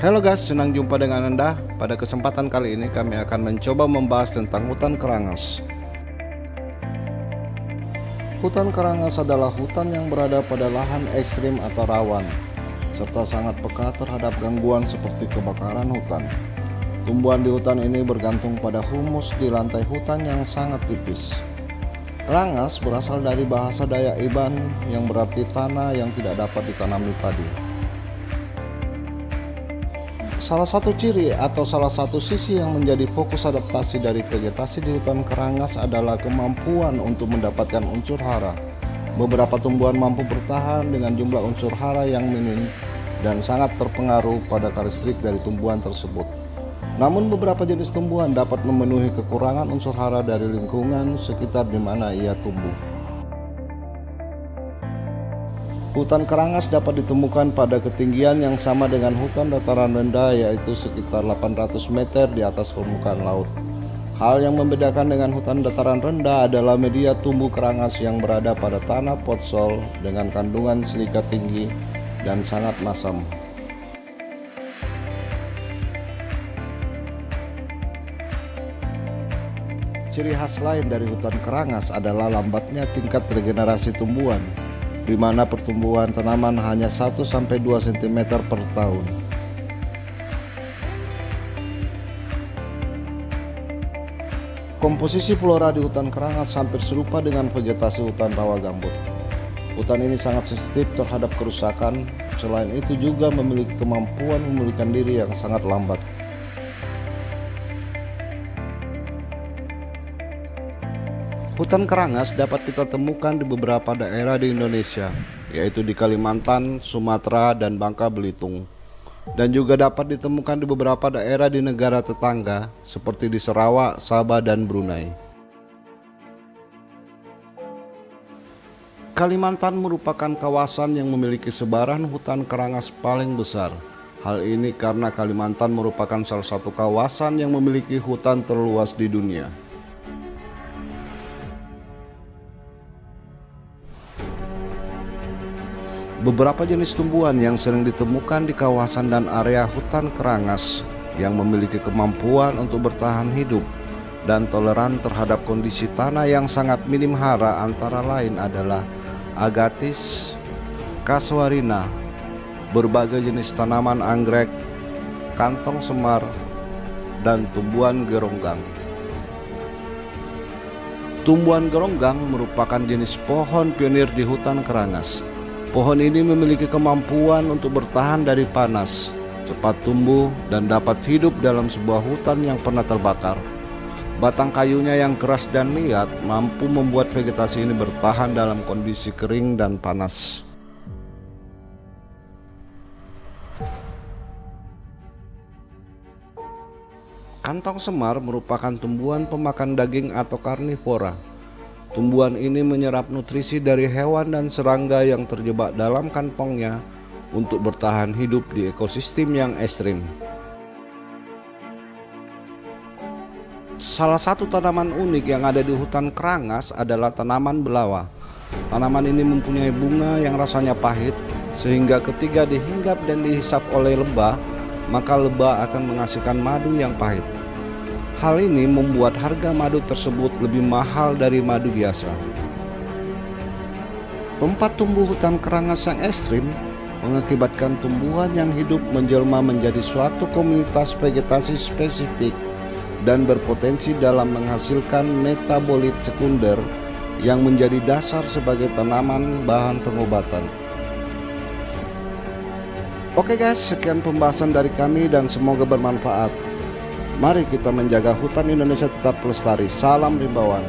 Halo guys, senang jumpa dengan Anda. Pada kesempatan kali ini kami akan mencoba membahas tentang hutan kerangas. Hutan kerangas adalah hutan yang berada pada lahan ekstrim atau rawan, serta sangat peka terhadap gangguan seperti kebakaran hutan. Tumbuhan di hutan ini bergantung pada humus di lantai hutan yang sangat tipis. Kerangas berasal dari bahasa Dayak Iban yang berarti tanah yang tidak dapat ditanami padi. Salah satu ciri atau salah satu sisi yang menjadi fokus adaptasi dari vegetasi di hutan kerangas adalah kemampuan untuk mendapatkan unsur hara. Beberapa tumbuhan mampu bertahan dengan jumlah unsur hara yang minim dan sangat terpengaruh pada karakteristik dari tumbuhan tersebut. Namun beberapa jenis tumbuhan dapat memenuhi kekurangan unsur hara dari lingkungan sekitar di mana ia tumbuh. Hutan kerangas dapat ditemukan pada ketinggian yang sama dengan hutan dataran rendah, yaitu sekitar 800 meter di atas permukaan laut. Hal yang membedakan dengan hutan dataran rendah adalah media tumbuh kerangas yang berada pada tanah potsol dengan kandungan silika tinggi dan sangat masam. Ciri khas lain dari hutan kerangas adalah lambatnya tingkat regenerasi tumbuhan, di mana pertumbuhan tanaman hanya 1-2 cm per tahun. Komposisi flora di hutan kerangas hampir serupa dengan vegetasi hutan rawa gambut. Hutan ini sangat sensitif terhadap kerusakan, selain itu juga memiliki kemampuan memulihkan diri yang sangat lambat. Hutan kerangas dapat kita temukan di beberapa daerah di Indonesia, yaitu di Kalimantan, Sumatera, dan Bangka Belitung. Dan juga dapat ditemukan di beberapa daerah di negara tetangga, seperti di Sarawak, Sabah, dan Brunei. Kalimantan merupakan kawasan yang memiliki sebaran hutan kerangas paling besar. Hal ini karena Kalimantan merupakan salah satu kawasan yang memiliki hutan terluas di dunia. Beberapa jenis tumbuhan yang sering ditemukan di kawasan dan area hutan kerangas yang memiliki kemampuan untuk bertahan hidup dan toleran terhadap kondisi tanah yang sangat minim hara antara lain adalah agatis, casuarina, berbagai jenis tanaman anggrek, kantong semar, dan tumbuhan geronggang. Tumbuhan geronggang merupakan jenis pohon pionir di hutan kerangas. Pohon ini memiliki kemampuan untuk bertahan dari panas, cepat tumbuh, dan dapat hidup dalam sebuah hutan yang pernah terbakar. Batang kayunya yang keras dan liat mampu membuat vegetasi ini bertahan dalam kondisi kering dan panas. Kantong semar merupakan tumbuhan pemakan daging atau karnivora. Tumbuhan ini menyerap nutrisi dari hewan dan serangga yang terjebak dalam kantongnya untuk bertahan hidup di ekosistem yang ekstrim. Salah satu tanaman unik yang ada di hutan kerangas adalah tanaman belawa. Tanaman ini mempunyai bunga yang rasanya pahit, sehingga ketika dihinggap dan dihisap oleh lebah, maka lebah akan menghasilkan madu yang pahit. Hal ini membuat harga madu tersebut lebih mahal dari madu biasa. Tempat tumbuh hutan kerangas yang ekstrim mengakibatkan tumbuhan yang hidup menjelma menjadi suatu komunitas vegetasi spesifik dan berpotensi dalam menghasilkan metabolit sekunder yang menjadi dasar sebagai tanaman bahan pengobatan. Oke guys, sekian pembahasan dari kami dan semoga bermanfaat. Mari kita menjaga hutan Indonesia tetap lestari. Salam rimbawan.